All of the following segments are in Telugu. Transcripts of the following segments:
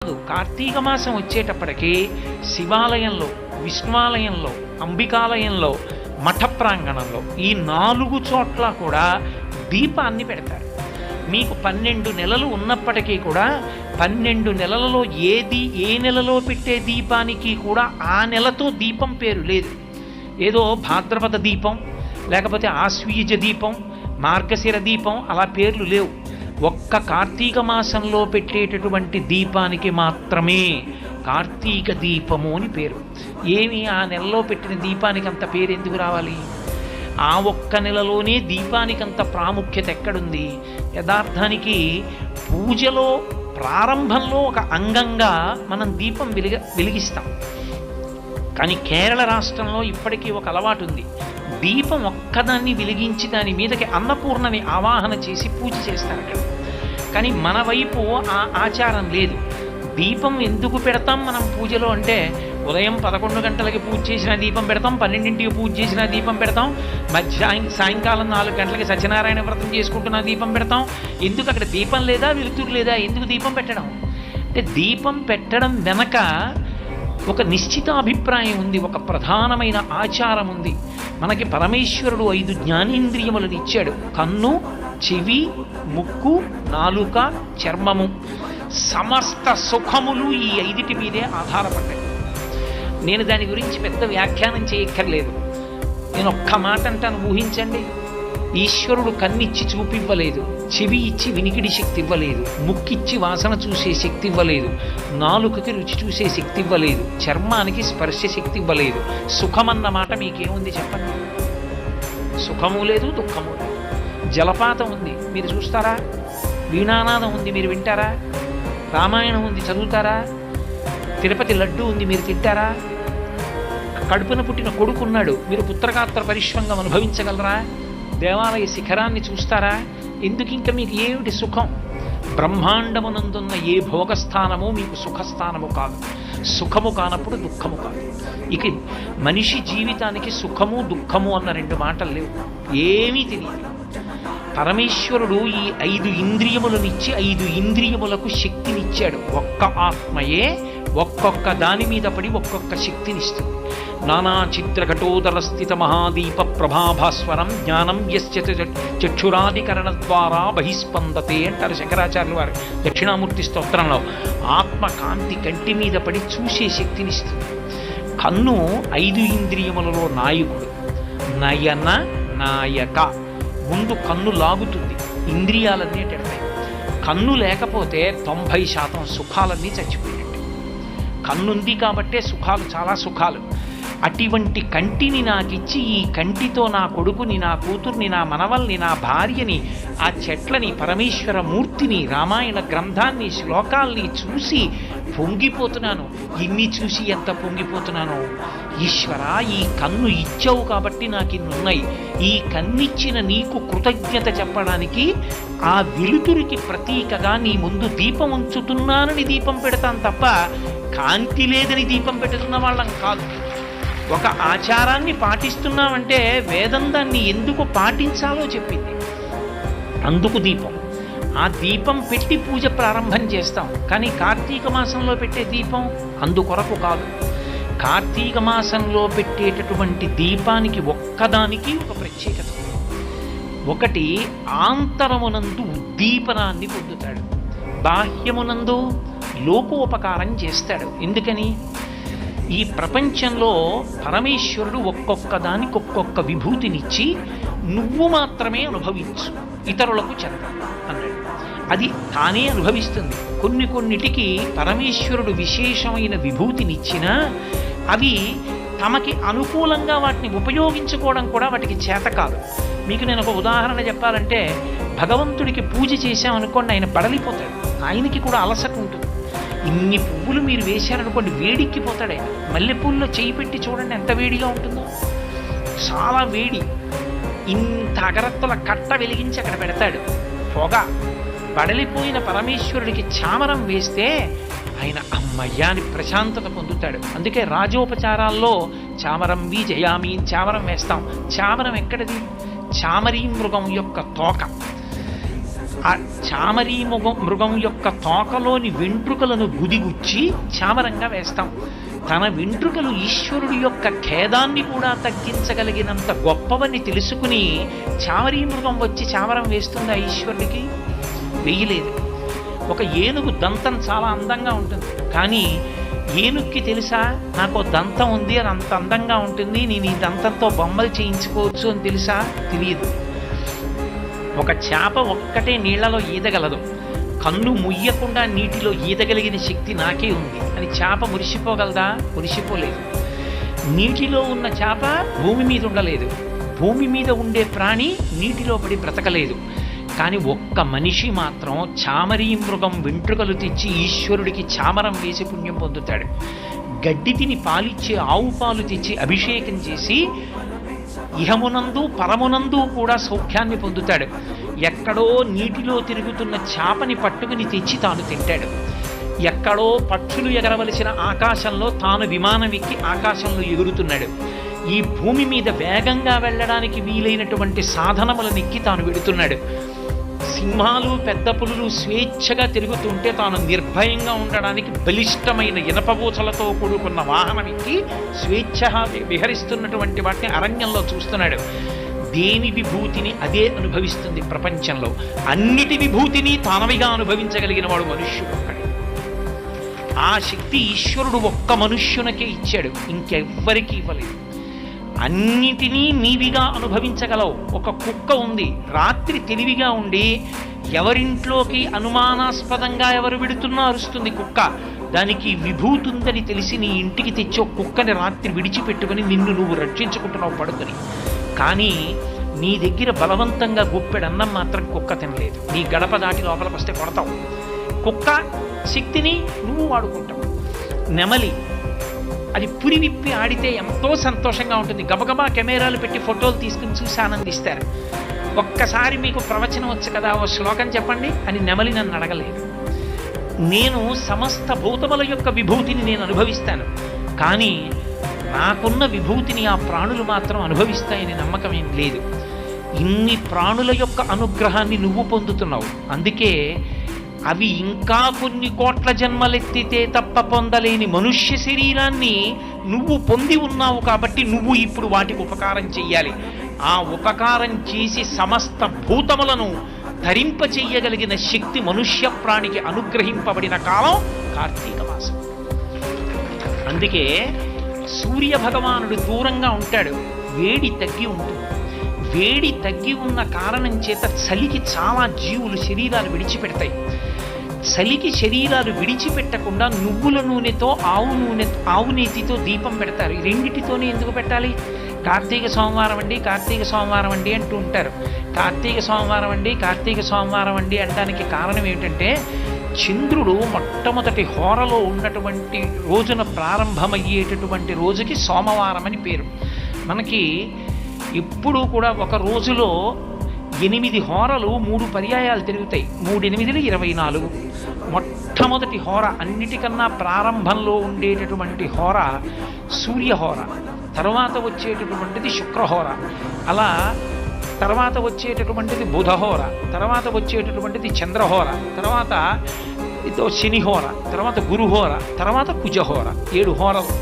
కార్తీక మాసం వచ్చేటప్పటికి శివాలయంలో, విష్ణువాలయంలో, అంబికాలయంలో, మఠ ప్రాంగణంలో ఈ 4 చోట్ల కూడా దీపాన్ని పెడతారు. మీకు 12 నెలలు ఉన్నప్పటికీ కూడా 12 నెలలలో ఏ నెలలో పెట్టే దీపానికి కూడా ఆ నెలతో దీపం పేరు లేదు. ఏదో భాద్రపద దీపం, లేకపోతే ఆశ్వీజ దీపం, మార్గశిర దీపం అలా పేర్లు లేవు. ఒక్క కార్తీక మాసంలో పెట్టేటటువంటి దీపానికి మాత్రమే కార్తీక దీపము అని పేరు. ఏమి ఆ నెలలో పెట్టిన దీపానికి అంత పేరు ఎందుకు రావాలి? ఆ ఒక్క నెలలోనే దీపానికి అంత ప్రాముఖ్యత ఎక్కడుంది? యథార్థానికి పూజలో ప్రారంభంలో ఒక అంగంగా మనం దీపం వెలిగిస్తాం. కానీ కేరళ రాష్ట్రంలో ఇప్పటికీ ఒక అలవాటు ఉంది. దీపం ఒక్కదాన్ని వెలిగించి దాని మీదకి అన్నపూర్ణని ఆవాహన చేసి పూజ చేస్తారు అక్కడ. కానీ మన వైపు ఆ ఆచారం లేదు. దీపం ఎందుకు పెడతాం మనం పూజలో అంటే, ఉదయం 11 గంటలకి పూజ చేసిన దీపం పెడతాం, 12ంటికి పూజ చేసిన దీపం పెడతాం, సాయంకాలం 4 గంటలకి సత్యనారాయణ వ్రతం చేసుకుంటున్న దీపం పెడతాం. ఎందుకు అక్కడ దీపం లేదా, వెలుతురు లేదా? ఎందుకు దీపం పెట్టడం అంటే, దీపం పెట్టడం వెనక ఒక నిశ్చిత అభిప్రాయం ఉంది, ఒక ప్రధానమైన ఆచారం ఉంది. మనకి పరమేశ్వరుడు 5 జ్ఞానేంద్రియములను ఇచ్చాడు. కన్ను, చెవి, ముక్కు, నాలుక, చర్మము. సమస్త సుఖములు ఈ 5 మీదే ఆధారపడ్డాయి. నేను దాని గురించి పెద్ద వ్యాఖ్యానం చేయక్కర్లేదు. నేను ఒక్క మాట అంటాను, ఊహించండి. ఈశ్వరుడు కన్నిచ్చి చూపివ్వలేదు, చెవి ఇచ్చి వినికిడి శక్తి ఇవ్వలేదు, ముక్కిచ్చి వాసన చూసే శక్తి ఇవ్వలేదు, నాలుకకి రుచి చూసే శక్తి ఇవ్వలేదు, చర్మానికి స్పర్శ శక్తి ఇవ్వలేదు. సుఖమన్న మాట మీకేముంది చెప్పండి? సుఖము లేదు, దుఃఖము లేదు. జలపాతం ఉంది, మీరు చూస్తారా? వీణానాదం ఉంది, మీరు వింటారా? రామాయణం ఉంది, చదువుతారా? తిరుపతి లడ్డు ఉంది, మీరు తింటారా? కడుపున పుట్టిన కొడుకున్నాడు, మీరు పుత్రగాత్ర పరిశ్వంగం అనుభవించగలరా? దేవాలయ శిఖరాన్ని చూస్తారా? ఎందుకు ఇంకా మీకు ఏమిటి సుఖం? బ్రహ్మాండమునందున్న ఏ భోగస్థానము మీకు సుఖస్థానము కాదు. సుఖము కానప్పుడు దుఃఖము కాదు. ఇక మనిషి జీవితానికి సుఖము దుఃఖము అన్న 2 మాటలు లేవు. ఏమీ తెలియదు. పరమేశ్వరుడు ఈ 5 ఇంద్రియములనిచ్చి 5 ఇంద్రియములకు శక్తినిచ్చాడు. ఒక్క ఆత్మయే ఒక్కొక్క దాని మీద పడి ఒక్కొక్క శక్తినిస్తుంది. నానా చిత్రఘటోదర స్థిత మహాదీప ప్రభాభాస్వరం జ్ఞానం యస్య చక్షురాధికరణ ద్వారా బహిస్పందతే అంటారు శంకరాచార్యులు వారు దక్షిణామూర్తి స్తోత్రంలో. ఆత్మ కాంతి కంటి మీద పడి చూసే శక్తినిస్తుంది. కన్ను 5 ఇంద్రియములలో నాయకుడు. నయన నాయక. ముందు కన్ను లాగుతుంది, ఇంద్రియాలన్నీ ఎడతాయి. కన్ను లేకపోతే 90% సుఖాలన్నీ చచ్చిపోయినట్టు. కన్నుంది కాబట్టే సుఖాలు, చాలా సుఖాలు. అటువంటి కంటిని నాకిచ్చి ఈ కంటితో నా కొడుకుని, నా కూతుర్ని, నా మనవల్ని, నా భార్యని, ఆ చెట్లని, పరమేశ్వర మూర్తిని, రామాయణ గ్రంథాన్ని, శ్లోకాల్ని చూసి పొంగిపోతున్నాను. ఇన్ని చూసి ఎంత పొంగిపోతున్నానో. ఈశ్వర, ఈ కన్ను ఇచ్చావు కాబట్టి నాకు ఇన్నున్నాయి. ఈ కన్నిచ్చిన నీకు కృతజ్ఞత చెప్పడానికి ఆ వెలుతురికి ప్రతీకగా నీ ముందు దీపం ఉంచుతున్నానని దీపం పెడతాను తప్ప కాంతి లేదని దీపం పెడుతున్న వాళ్ళం కాదు. ఒక ఆచారాన్ని పాటిస్తున్నామంటే వేదం దాన్ని ఎందుకు పాటించాలో చెప్పింది. అందుకు దీపం. ఆ దీపం పెట్టి పూజ ప్రారంభం చేస్తాం. కానీ కార్తీక మాసంలో పెట్టే దీపం అందుకొరకు కాదు. కార్తీక మాసంలో పెట్టేటటువంటి దీపానికి ఒక్కదానికి ఒక ప్రత్యేకత. ఒకటి, ఆంతరమునందు ఉద్దీపనాన్ని పొందుతాడు, బాహ్యమునందు లోకోపకారం చేస్తాడు. ఎందుకని? ఈ ప్రపంచంలో పరమేశ్వరుడు ఒక్కొక్క దానికి ఒక్కొక్క విభూతినిచ్చి నువ్వు మాత్రమే అనుభవించు, ఇతరులకు చెంద అన్నాడు. అది తానే అనుభవిస్తుంది. కొన్నిటికి పరమేశ్వరుడు విశేషమైన విభూతినిచ్చినా అవి తమకి అనుకూలంగా వాటిని ఉపయోగించుకోవడం కూడా వాటికి చేత కాదు. మీకు నేను ఒక ఉదాహరణ చెప్పాలంటే, భగవంతుడికి పూజ చేశామనుకోండి, ఆయన బడలిపోతాడు. ఆయనకి కూడా అలసట ఉంటుంది. ఇన్ని పువ్వులు మీరు వేశారనుకోండి, వేడిక్కిపోతాడు ఆయన. మల్లెపూల్లో చేయి పెట్టి చూడండి ఎంత వేడిగా ఉంటుందో, చాలా వేడి. ఇంత అగరత్తుల కట్ట వెలిగించి అక్కడ పెడతాడు, పొగ. బడలిపోయిన పరమేశ్వరుడికి చామరం వేస్తే ఆయన అమ్మయ్యాని ప్రశాంతత పొందుతాడు. అందుకే రాజోపచారాల్లో చామరం జయామి చామరం వేస్తాం. చామరం ఎక్కడిది? చామరీ మృగం యొక్క తోక. ఆ చామరీ మృగం యొక్క తోకలోని వెంట్రుకలను గుదిగుచ్చి చామరంగా వేస్తాం. తన వెంట్రుకలు ఈశ్వరుడి యొక్క ఖేదాన్ని కూడా తగ్గించగలిగినంత గొప్పవని తెలుసుకుని చామరీ మృగం వచ్చి చామరం వేస్తుందా ఈశ్వరుడికి? వేయలేదు. ఒక ఏనుగు దంతం చాలా అందంగా ఉంటుంది, కానీ ఏనుక్కి తెలుసా నాకు దంతం ఉంది, అది అంత అందంగా ఉంటుంది, నేను ఈ దంతంతో బొమ్మలు చేయించుకోవచ్చు అని తెలుసా? తెలియదు. ఒక చేప ఒక్కటే నీళ్లలో ఈదగలదు, కన్ను ముయ్యకుండా నీటిలో ఈదగలిగిన శక్తి నాకే ఉంది అని చేప మురిసిపోగలదా? మురిసిపోలేదు. నీటిలో ఉన్న చేప భూమి మీద ఉండలేదు, భూమి మీద ఉండే ప్రాణి నీటిలో పడి బ్రతకలేదు. కానీ ఒక్క మనిషి మాత్రం చామరీ మృగం వెంట్రుకలు తెచ్చి ఈశ్వరుడికి చామరం వేసి పుణ్యం పొందుతాడు. గడ్డి తిని పాలిచ్చే ఆవు పాలు తెచ్చి అభిషేకం చేసి ఇహమునందు పరమునందు కూడా సౌఖ్యాన్ని పొందుతాడు. ఎక్కడో నీటిలో తిరుగుతున్న చేపని పట్టుకుని తెచ్చి తాను తింటాడు. ఎక్కడో పక్షులు ఎగరవలసిన ఆకాశంలో తాను విమానం ఎక్కి ఆకాశంలో ఎగురుతున్నాడు. ఈ భూమి మీద వేగంగా వెళ్ళడానికి వీలైనటువంటి సాధనములను ఎక్కి తాను వెడుతున్నాడు. సింహాలు పెద్ద పులులు స్వేచ్ఛగా తిరుగుతుంటే తాను నిర్భయంగా ఉండడానికి బలిష్టమైన ఇనపబూచలతో కూడుకున్న వాహనం ఎక్కి స్వేచ్ఛ విహరిస్తున్నటువంటి వాటిని అరణ్యంలో చూస్తున్నాడు. దేని విభూతిని అదే అనుభవిస్తుంది ప్రపంచంలో. అన్నిటి విభూతిని తానవిగా అనుభవించగలిగిన వాడు మనుష్యుడు ఒక్కడే. ఆ శక్తి ఈశ్వరుడు ఒక్క మనుష్యునికే ఇచ్చాడు, ఇంకెవ్వరికీ ఇవ్వలేదు. అన్నిటినీ నీవిగా అనుభవించగలవు. ఒక కుక్క ఉంది, రాత్రి తెలివిగా ఉండి ఎవరింట్లోకి అనుమానాస్పదంగా ఎవరు విడుతున్నా అరుస్తుంది కుక్క. దానికి విభూతి ఉందని తెలిసి నీ ఇంటికి తెచ్చి ఒక కుక్కని రాత్రి విడిచిపెట్టుకుని నిన్ను నువ్వు రక్షించుకుంటున్నావు పడుకొని. కానీ నీ దగ్గర బలవంతంగా గుప్పెడన్నం మాత్రం కుక్క తినలేదు. నీ గడప దాటి లోపలికి వస్తే కొడతావు. కుక్క శక్తిని నువ్వు వాడుకుంటావు. నెమలి అది పురి విప్పి ఆడితే ఎంతో సంతోషంగా ఉంటుంది. గబగబా కెమెరాలు పెట్టి ఫోటోలు తీసుకుని చూసి ఆనందిస్తారు. ఒక్కసారి మీకు ప్రవచనం వచ్చు కదా, ఓ శ్లోకం చెప్పండి అని నెమలి నన్ను అడగలేదు. నేను సమస్త భూతముల యొక్క విభూతిని నేను అనుభవిస్తాను, కానీ నాకున్న విభూతిని ఆ ప్రాణులు మాత్రం అనుభవిస్తాయని నమ్మకం ఏం లేదు. ఇన్ని ప్రాణుల యొక్క అనుగ్రహాన్ని నువ్వు పొందుతున్నావు. అందుకే అవి ఇంకా కొన్ని కోట్ల జన్మలెత్తితే తప్ప పొందలేని మనుష్య శరీరాన్ని నువ్వు పొంది ఉన్నావు. కాబట్టి నువ్వు ఇప్పుడు వాటికి ఉపకారం చెయ్యాలి. ఆ ఉపకారం చేసి సమస్త భూతములను ధరింప చెయ్యగలిగిన శక్తి మనుష్య ప్రాణికి అనుగ్రహింపబడిన కాలం కార్తీక మాసం. అందుకే సూర్య భగవానుడు దూరంగా ఉంటాడు, వేడి తగ్గి ఉంటుంది. వేడి తగ్గి ఉన్న కారణం చేత చలికి చాలా జీవులు శరీరాలు విడిచిపెడతాయి. చలికి శరీరాలు విడిచిపెట్టకుండా నువ్వుల నూనెతో ఆవు నేతితో దీపం పెడతారు. ఈ రెండిటితోనే ఎందుకు పెట్టాలి? కార్తీక సోమవారం అండి, కార్తీక సోమవారం అండి అంటూ ఉంటారు. కార్తీక సోమవారం అండి, కార్తీక సోమవారం అండి అనడానికి కారణం ఏమిటంటే చంద్రుడు మొట్టమొదటి హోరలో ఉన్నటువంటి రోజున ప్రారంభమయ్యేటటువంటి రోజుకి సోమవారం అని పేరు. మనకి ఎప్పుడూ కూడా ఒక రోజులో 8 హోరలు 3 పర్యాయాలు తిరుగుతాయి. 3 8 24. మొట్టమొదటి హోర అన్నిటికన్నా ప్రారంభంలో ఉండేటటువంటి హోర సూర్యహోర, తర్వాత వచ్చేటటువంటిది శుక్రహోర, అలా తర్వాత వచ్చేటటువంటిది బుధహోర, తర్వాత వచ్చేటటువంటిది చంద్రహోర, తర్వాత శనిహోర, తర్వాత గురుహోర, తర్వాత కుజహోర. 7 హోరలు.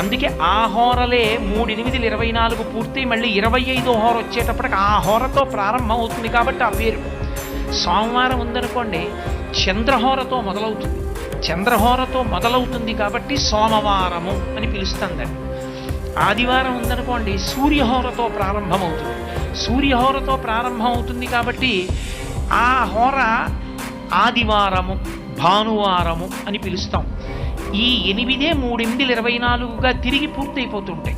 అందుకే ఆ హోరలే 3 8 24 పూర్తి మళ్ళీ 25వ హోర వచ్చేటప్పటికి ఆ హోరతో ప్రారంభం అవుతుంది. కాబట్టి ఆ పేరు. సోమవారం ఉందనుకోండి చంద్రహోరతో మొదలవుతుంది. చంద్రహోరతో మొదలవుతుంది కాబట్టి సోమవారము అని పిలుస్తుందండి. ఆదివారం ఉందనుకోండి సూర్యహోరతో ప్రారంభమవుతుంది. సూర్యహోరతో ప్రారంభం అవుతుంది కాబట్టి ఆ హోర ఆదివారము, భానువారము అని పిలుస్తాం. ఈ 8 3 8 24గా తిరిగి పూర్తయిపోతుంటాయి.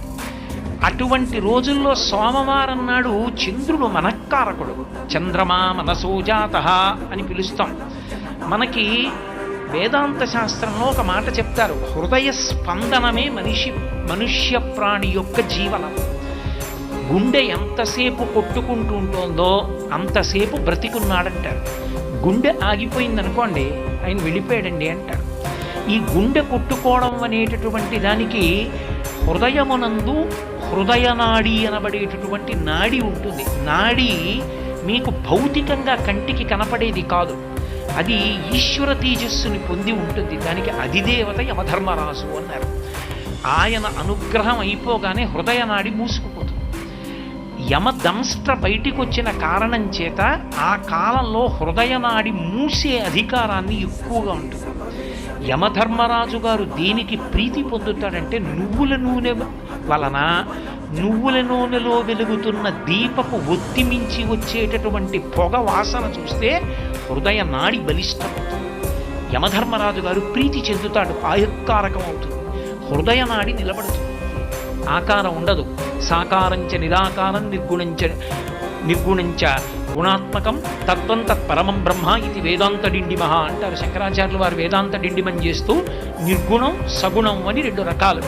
అటువంటి రోజుల్లో సోమవారం నాడు చంద్రుడు మనఃకారకుడు. చంద్రమా మనసోజాతః అని పిలుస్తాం. మనకి వేదాంత శాస్త్రంలో ఒక మాట చెప్తారు, హృదయ స్పందనమే మనుష్య ప్రాణి యొక్క జీవనం. గుండె ఎంతసేపు కొట్టుకుంటూ ఉంటుందో అంతసేపు బ్రతికున్నాడంటారు. గుండె ఆగిపోయిందనుకోండి ఆయన వెళ్ళిపోయాడండి అంటారు. ఈ గుండె కొట్టుకోవడం అనేటటువంటి దానికి హృదయమునందు హృదయనాడి అనబడేటటువంటి నాడి ఉంటుంది. నాడి మీకు భౌతికంగా కంటికి కనపడేది కాదు, అది ఈశ్వర తేజస్సుని పొంది ఉంటుంది. దానికి అధిదేవత యమధర్మరాజు అన్నారు. ఆయన అనుగ్రహం అయిపోగానే హృదయనాడి మూసుకుపోతుంది. యమదంష్ట్ర బయటికి వచ్చిన కారణం చేత ఆ కాలంలో హృదయనాడి మూసే అధికారాన్ని ఎక్కువగా ఉంటుంది. యమధర్మరాజు గారు దేనికి ప్రీతి పొందుతాడంటే నువ్వుల నూనె వలన, నువ్వుల నూనెలో వెలుగుతున్న దీపపు ఒత్తి మించి వచ్చేటటువంటి పొగ వాసన చూస్తే హృదయ నాడి బలిష్టమవుతుంది. యమధర్మరాజు గారు ప్రీతి చెందుతాడు, ఆయుక్కారకం అవుతుంది, హృదయ నాడి నిలబడుతుంది. ఆకారం ఉండదు. సాకారంచ నిరాకారం నిర్గుణంచ గుణాత్మకం తత్వం తత్పరమం బ్రహ్మ ఇది వేదాంత డిండిమహ అంటారు శంకరాచార్యులు వారు. వేదాంత డిండిమం చేస్తూ నిర్గుణం సగుణం అని 2 రకాలు.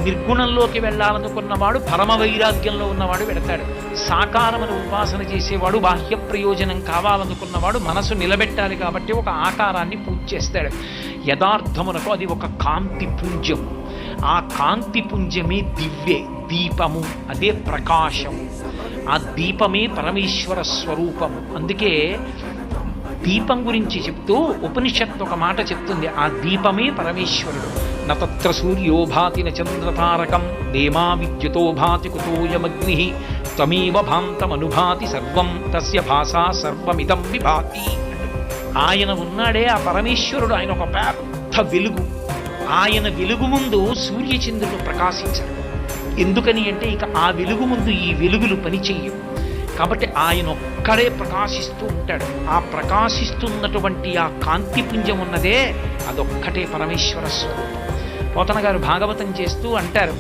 నిర్గుణంలోకి వెళ్ళాలనుకున్నవాడు పరమ వైరాగ్యంలో ఉన్నవాడు వెడతాడు. సాకారమును ఉపాసన చేసేవాడు బాహ్య ప్రయోజనం కావాలనుకున్నవాడు మనసు నిలబెట్టాలి కాబట్టి ఒక ఆకారాన్ని పూజ చేస్తాడు. యథార్థమునకు అది ఒక కాంతి పుంజం. ఆ కాంతి పుంజమే దివ్యే, దీపము, అదే ప్రకాశము. ఆ దీపమే పరమేశ్వర స్వరూపము. అందుకే దీపం గురించి చెప్తూ ఉపనిషత్తు ఒక మాట చెప్తుంది, ఆ దీపమే పరమేశ్వరుడు. నత్ర సూర్యో భాతి న చంద్రతారకం దేమా విద్యుతో భాతి కుతోయమగ్ని త్వమేవ భాంతమనుభాతి సర్వం తస్య భాసా సర్వమిదం విభాతి. ఆయన ఉన్నాడే ఆ పరమేశ్వరుడు, ఆయన ఒక పెద్ద వెలుగు. ఆయన వెలుగు ముందు సూర్యచంద్రుడు ప్రకాశించరు. ఎందుకని అంటే ఇక ఆ వెలుగు ముందు ఈ వెలుగులు పనిచేయవు. కాబట్టి ఆయన ఒక్కడే ప్రకాశిస్తూ ఉంటాడు. ఆ ప్రకాశిస్తున్నటువంటి ఆ కాంతిపుంజం ఉన్నదే అదొక్కటే పరమేశ్వర స్వరూపం. పోతన గారు భాగవతం చేస్తూ అంటారు,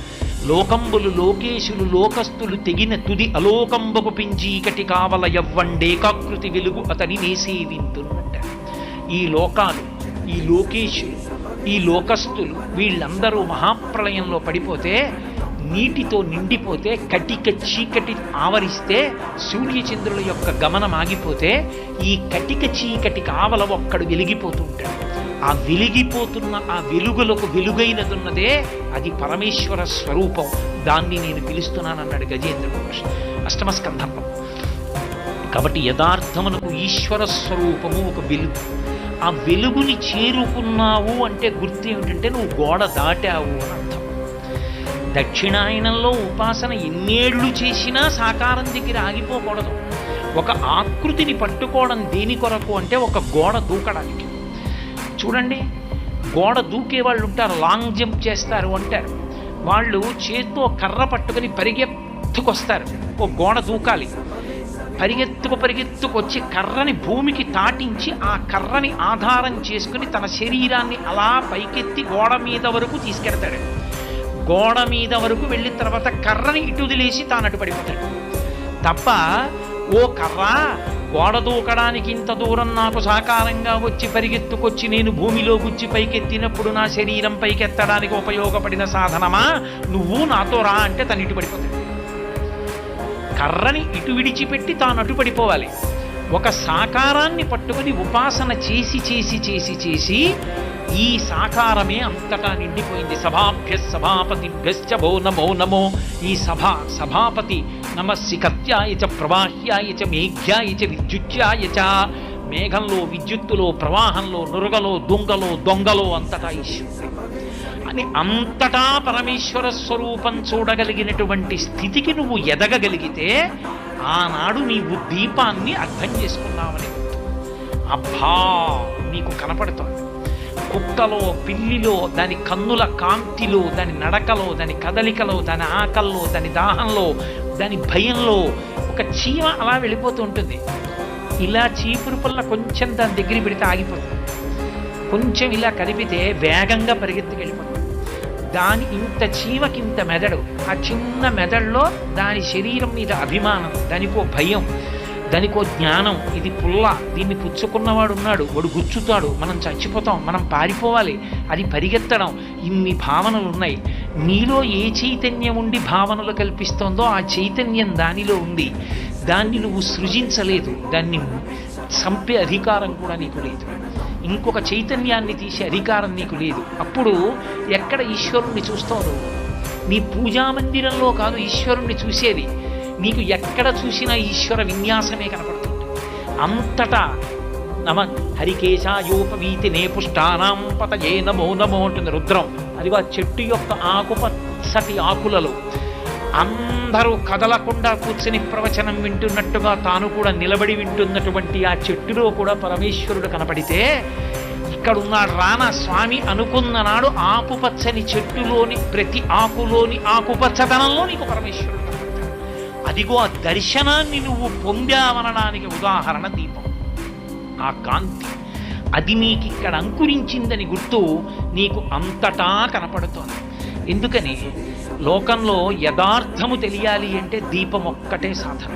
లోకంబులు లోకేశులు లోకస్తులు తెగిన తుది అలోకంబకు పించీకటి కావల యవ్వండేకాకృతి వెలుగు అతని నేసేవింతున్నంటారు. ఈ లోకాలు, ఈ లోకేశులు, ఈ లోకస్తులు వీళ్ళందరూ మహాప్రళయంలో పడిపోతే, నీటితో నిండిపోతే, కటిక చీకటి ఆవరిస్తే, సూర్యచంద్రుల యొక్క గమనం ఆగిపోతే ఈ కటిక చీకటి కావల ఒక్కడు వెలిగిపోతుంటాడు. ఆ వెలిగిపోతున్న ఆ వెలుగులకు వెలుగైనదున్నదే అది పరమేశ్వర స్వరూపం. దాన్ని నేను పిలుస్తున్నానన్నాడు గజేంద్రుడు అష్టమ స్కంధంలో. కాబట్టి యథార్థమునకు ఈశ్వర స్వరూపము ఒక వెలుగు. ఆ వెలుగుని చేరుకున్నావు అంటే గుర్తు ఏమిటంటే నువ్వు గోడ దాటావు అని అర్థం. దక్షిణాయనంలో ఉపాసన ఎన్నేళ్లు చేసినా సాకారం దగ్గర ఆగిపోకూడదు. ఒక ఆకృతిని పట్టుకోవడం దేని కొరకు అంటే ఒక గోడ దూకడానికి. చూడండి, గోడ దూకే వాళ్ళు ఉంటారు, లాంగ్ జంప్ చేస్తారు అంటారు. వాళ్ళు చేత్తో కర్ర పట్టుకుని పరిగెత్తుకొస్తారు. ఓ గోడ దూకాలి, పరిగెత్తుకొచ్చి కర్రని భూమికి తాటించి ఆ కర్రని ఆధారం చేసుకుని తన శరీరాన్ని అలా పైకెత్తి గోడ మీద వరకు తీసుకెడతాడు. గోడ మీద వరకు వెళ్ళిన తర్వాత కర్రని ఇటు వదిలేసి తాను అటు పడిపోతాడు తప్ప, ఓ కర్ర గోడ దూకడానికి ఇంత దూరం నాకు సాకారంగా వచ్చి పరిగెత్తుకొచ్చి నేను భూమిలో గుచ్చి పైకెత్తినప్పుడు నా శరీరం పైకెత్తడానికి ఉపయోగపడిన సాధనమా, నువ్వు నాతో రా అంటే తను ఇటు పడిపోతాడు. కర్రని ఇటు విడిచిపెట్టి తాను అటు పడిపోవాలి. ఒక సాకారాన్ని పట్టుకుని ఉపాసన చేసి చేసి చేసి చేసి ఈ సాకారమే అంతటా నిండిపోయింది. సభాభ్య సభాపతిభ్యశ్చ భో నమో నమో. ఈ సభాపతి నమస్సికత్యాయ చ ప్రవాహ్యాయ చ మేఘ్యాయ చ విద్యుత్యాయ చ. మేఘంలో, విద్యుత్తులో, ప్రవాహంలో, నురగలో, దుంగలో, దొంగలో అంతటా ఈశ్వరుడు అని అంతటా పరమేశ్వర స్వరూపం చూడగలిగినటువంటి స్థితికి నువ్వు ఎదగగలిగితే ఆనాడు నీవు దీపాన్ని అర్థం చేసుకున్నావని. అబ్బా నీకు కనపడుతోంది. కుక్కలో, పిల్లిలో, దాని కన్నుల కాంతిలో, దాని నడకలో, దాని కదలికలో, దాని ఆకల్లో, దాని దాహంలో, దాని భయంలో ఒక చీమ అలా వెళ్ళిపోతూ ఉంటుంది. ఇలా చీపురు పుల్ల కొంచెం దాని దగ్గర పెడితే ఆగిపోతుంది, కొంచెం ఇలా కదిపితే వేగంగా పరిగెత్తుకెళ్ళిపోతుంది. దాని ఇంత చీమకింత మెదడు, ఆ చిన్న మెదడులో దాని శరీరం మీద అభిమానం, దానికో భయం, దానికో జ్ఞానం. ఇది పుల్ల, దీన్ని పుచ్చుకున్నవాడు ఉన్నాడు, వాడు గుచ్చుతాడు, మనం చచ్చిపోతాం, మనం పారిపోవాలి, అది పరిగెత్తడం. ఇన్ని భావనలు ఉన్నాయి. నీలో ఏ చైతన్యం ఉండి భావనలు కల్పిస్తోందో ఆ చైతన్యం దానిలో ఉంది. దాన్ని నువ్వు సృజించలేదు, దాన్ని చంపే అధికారం కూడా నీకు లేదు. ఇంకొక చైతన్యాన్ని తీసే అధికారం నీకు లేదు. అప్పుడు ఎక్కడ ఈశ్వరుణ్ణి చూస్తావు నువ్వు? నీ పూజామందిరంలో కాదు ఈశ్వరుణ్ణి చూసేది, నీకు ఎక్కడ చూసినా ఈశ్వర విన్యాసమే కనపడుతుంది. అంతటా నమ హరికేశాయోపవీతి నేపుష్టానాం పతయే నమో నమో అంటుంది రుద్రం. అదిగో ఆ చెట్టు యొక్క ఆకుపచ్చటి ఆకులలో అందరూ కదలకుండా కూర్చుని ప్రవచనం వింటున్నట్టుగా తాను కూడా నిలబడి వింటున్నటువంటి ఆ చెట్టులో కూడా పరమేశ్వరుడు కనపడితే, ఇక్కడున్నాడు రానా స్వామి అనుకున్న నాడు ఆకుపచ్చని చెట్టులోని ప్రతి ఆకులోని ఆకుపచ్చదనంలో నీకు పరమేశ్వరుడు కనపడతాడు. అదిగో ఆ దర్శనాన్ని నువ్వు పొందావనడానికి ఉదాహరణ దీపం. ఆ కాంతి అది నీకు ఇక్కడ అంకురించిందని గుర్తు నీకు అంతటా కనపడుతోంది. ఎందుకని లోకంలో యథార్థము తెలియాలి అంటే దీపం ఒక్కటే సాధన.